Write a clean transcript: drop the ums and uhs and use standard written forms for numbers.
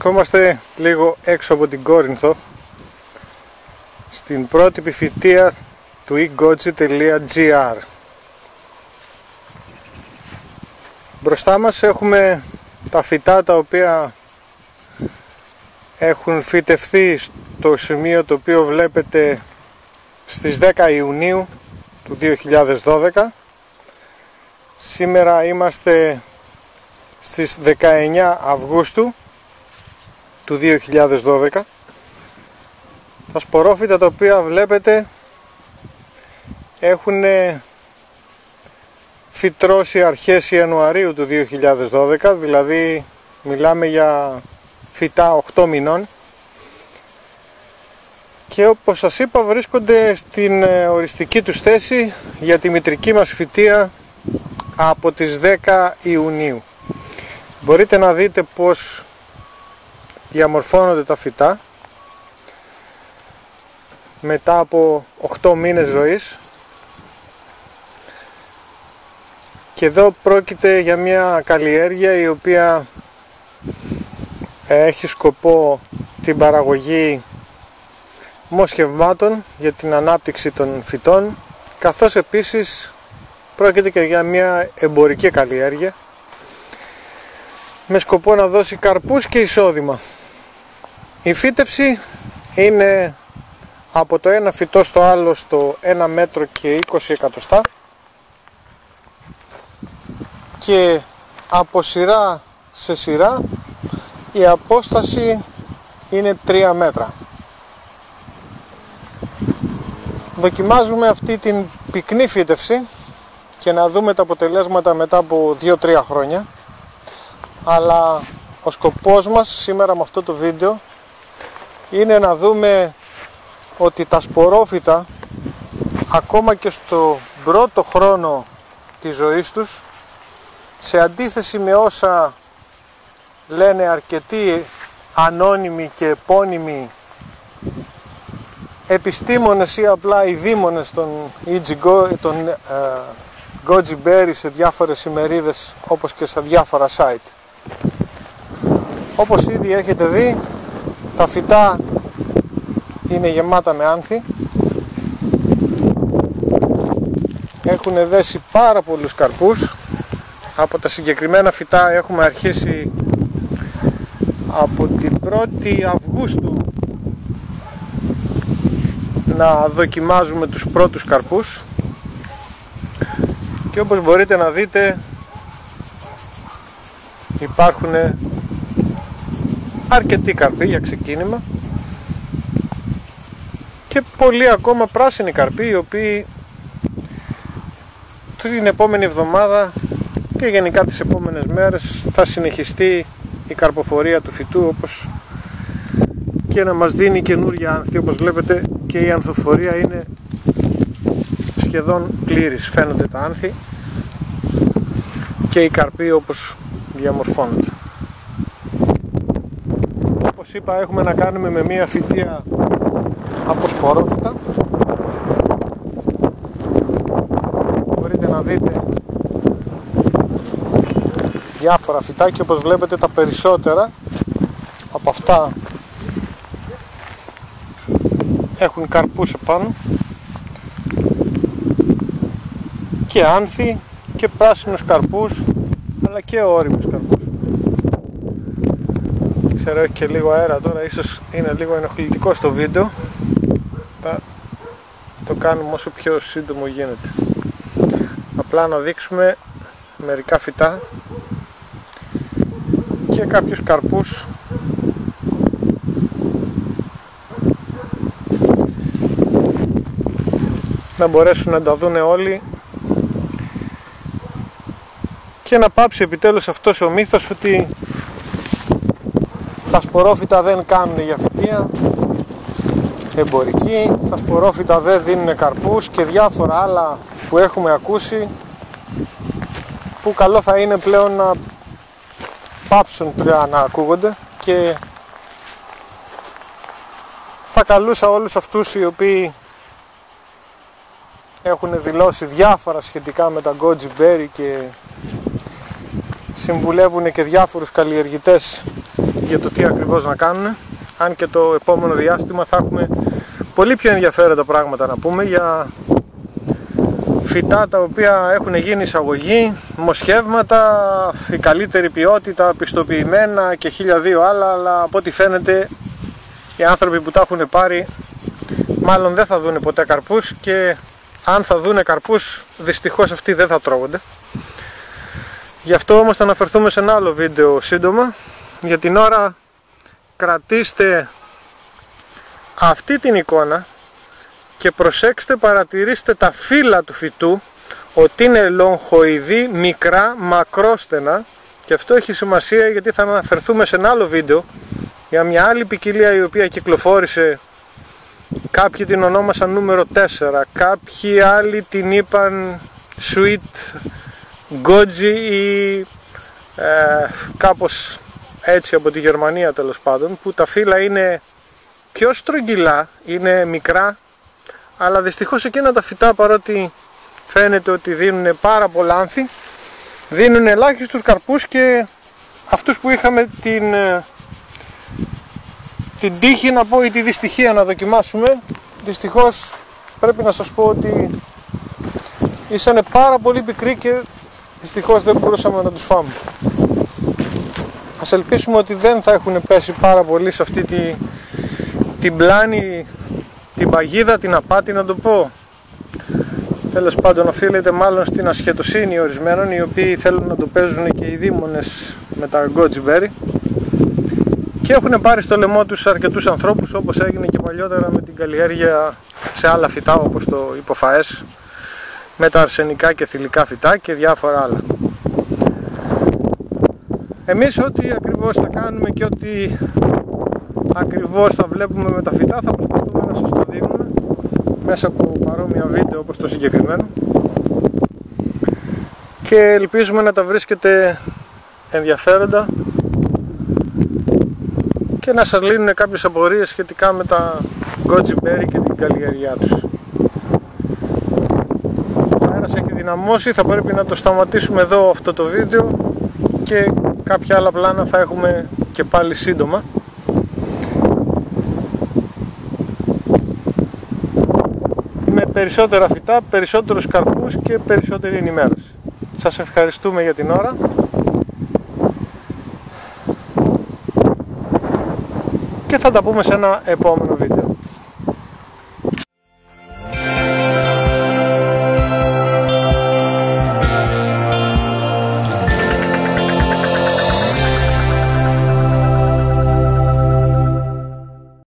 Βρισκόμαστε λίγο έξω από την Κόρινθο, στην πρώτη επιφυτεία του egoji.gr. Μπροστά μας έχουμε τα φυτά τα οποία έχουν φυτευθεί στο σημείο το οποίο βλέπετε στις 10 Ιουνίου του 2012. Σήμερα είμαστε στις 19 Αυγούστου του 2012. Τα σπορόφυτα τα οποία βλέπετε έχουν φυτρώσει αρχές Ιανουαρίου του 2012, δηλαδή μιλάμε για φυτά 8 μηνών, και όπως σας είπα βρίσκονται στην οριστική τους θέση για τη μητρική μας φυτεία από τις 10 Ιουνίου. Μπορείτε να δείτε πως διαμορφώνονται τα φυτά μετά από 8 μήνες ζωής, και εδώ πρόκειται για μια καλλιέργεια η οποία έχει σκοπό την παραγωγή μοσχευμάτων για την ανάπτυξη των φυτών, καθώς επίσης πρόκειται και για μια εμπορική καλλιέργεια με σκοπό να δώσει καρπούς και εισόδημα. Η φύτευση είναι από το ένα φυτό στο άλλο στο 1 μέτρο και 20 εκατοστά και από σειρά σε σειρά η απόσταση είναι 3 μέτρα. Δοκιμάζουμε αυτή την πυκνή φύτευση και να δούμε τα αποτελέσματα μετά από 2-3 χρόνια, αλλά ο σκοπός μας σήμερα με αυτό το βίντεο είναι να δούμε ότι τα σπορόφυτα ακόμα και στο πρώτο χρόνο της ζωής τους, σε αντίθεση με όσα λένε αρκετοί ανώνυμοι και επώνυμοι επιστήμονες ή απλά οι δήμονες των Goji Berry σε διάφορες ημερίδες όπως και σε διάφορα site. Όπως ήδη έχετε δει, τα φυτά είναι γεμάτα με άνθη, έχουν δέσει πάρα πολλούς καρπούς. Από τα συγκεκριμένα φυτά έχουμε αρχίσει από την 1η Αυγούστου να δοκιμάζουμε τους πρώτους καρπούς, και όπως μπορείτε να δείτε υπάρχουν αρκετοί καρποί για ξεκίνημα και πολλοί ακόμα πράσινοι καρποί, οι οποίοι την επόμενη εβδομάδα και γενικά τις επόμενες μέρες θα συνεχιστεί η καρποφορία του φυτού, όπως και να μας δίνει καινούργια άνθη. Όπως βλέπετε και η ανθοφορία είναι σχεδόν πλήρης, φαίνονται τα άνθη και οι καρποί όπως διαμορφώνονται. Όπως είπα, έχουμε να κάνουμε με μία φυτεία από σπορόφυτα. Μπορείτε να δείτε διάφορα φυτά και όπως βλέπετε τα περισσότερα από αυτά έχουν καρπούς επάνω και άνθη και πράσινους καρπούς, αλλά και ώριμους καρπούς. Ξέρω, έχει και λίγο αέρα τώρα, ίσως είναι λίγο ενοχλητικό στο βίντεο, θα το κάνουμε όσο πιο σύντομο γίνεται. Απλά να δείξουμε μερικά φυτά και κάποιους καρπούς να μπορέσουν να τα δούνε όλοι και να πάψει επιτέλους αυτός ο μύθος ότι τα σπορόφυτα δεν κάνουν για φυτεία εμπορική, τα σπορόφυτα δεν δίνουν καρπούς και διάφορα άλλα που έχουμε ακούσει, που καλό θα είναι πλέον να πάψουν να ακούγονται, και θα καλούσα όλους αυτούς οι οποίοι έχουν δηλώσει διάφορα σχετικά με τα Goji Berry και συμβουλεύουν και διάφορους καλλιεργητές για το τι ακριβώς να κάνουν, αν και το επόμενο διάστημα θα έχουμε πολύ πιο ενδιαφέροντα πράγματα να πούμε για φυτά τα οποία έχουν γίνει εισαγωγή, μοσχεύματα, η καλύτερη ποιότητα, πιστοποιημένα και 1002 άλλα, αλλά από ό,τι φαίνεται οι άνθρωποι που τα έχουν πάρει μάλλον δεν θα δούνε ποτέ καρπούς, και αν θα δούνε καρπούς δυστυχώς αυτοί δεν θα τρώγονται. Γι' αυτό όμως θα αναφερθούμε σε ένα άλλο βίντεο σύντομα. Για την ώρα κρατήστε αυτή την εικόνα και προσέξτε, παρατηρήστε τα φύλλα του φυτού ότι είναι λογχοειδή, μικρά, μακρόστενα, και αυτό έχει σημασία γιατί θα αναφερθούμε σε ένα άλλο βίντεο για μια άλλη ποικιλία η οποία κυκλοφόρησε. Κάποιοι την ονόμασαν νούμερο 4, κάποιοι άλλοι την είπαν Sweet Goji ή κάπως έτσι από τη Γερμανία τέλος πάντων, που τα φύλλα είναι πιο στρογγυλά, είναι μικρά, αλλά δυστυχώς εκείνα τα φυτά, παρότι φαίνεται ότι δίνουν πάρα πολλά άνθη, δίνουν ελάχιστους καρπούς, και αυτούς που είχαμε την τύχη να πω ή τη δυστυχία να δοκιμάσουμε, δυστυχώς πρέπει να σας πω ότι ήσανε πάρα πολύ πικροί και δυστυχώς δεν μπορούσαμε να τους φάμε. Ας ελπίσουμε ότι δεν θα έχουν πέσει πάρα πολύ σε αυτή την πλάνη, την παγίδα, την απάτη να το πω. Τέλος πάντων οφείλεται μάλλον στην ασχετοσύνη ορισμένων, οι οποίοι θέλουν να το παίζουν και οι δήμονες με τα goji berry και έχουν πάρει στο λαιμό τους αρκετούς ανθρώπους, όπως έγινε και παλιότερα με την καλλιέργεια σε άλλα φυτά όπως το υποφαές, με τα αρσενικά και θηλυκά φυτά και διάφορα άλλα. Εμείς ό,τι ακριβώς θα κάνουμε και ό,τι ακριβώς θα βλέπουμε με τα φυτά θα προσπαθούμε να σας το δίνουμε μέσα από παρόμοια βίντεο όπως το συγκεκριμένο, και ελπίζουμε να τα βρίσκετε ενδιαφέροντα και να σας λύνουν κάποιες απορίες σχετικά με τα goji berry και την καλλιέργειά τους. Ο αέρας έχει δυναμώσει, θα πρέπει να το σταματήσουμε εδώ αυτό το βίντεο, και κάποια άλλα πλάνα θα έχουμε και πάλι σύντομα. Με περισσότερα φυτά, περισσότερους καρπούς και περισσότερη ενημέρωση. Σας ευχαριστούμε για την ώρα. Και θα τα πούμε σε ένα επόμενο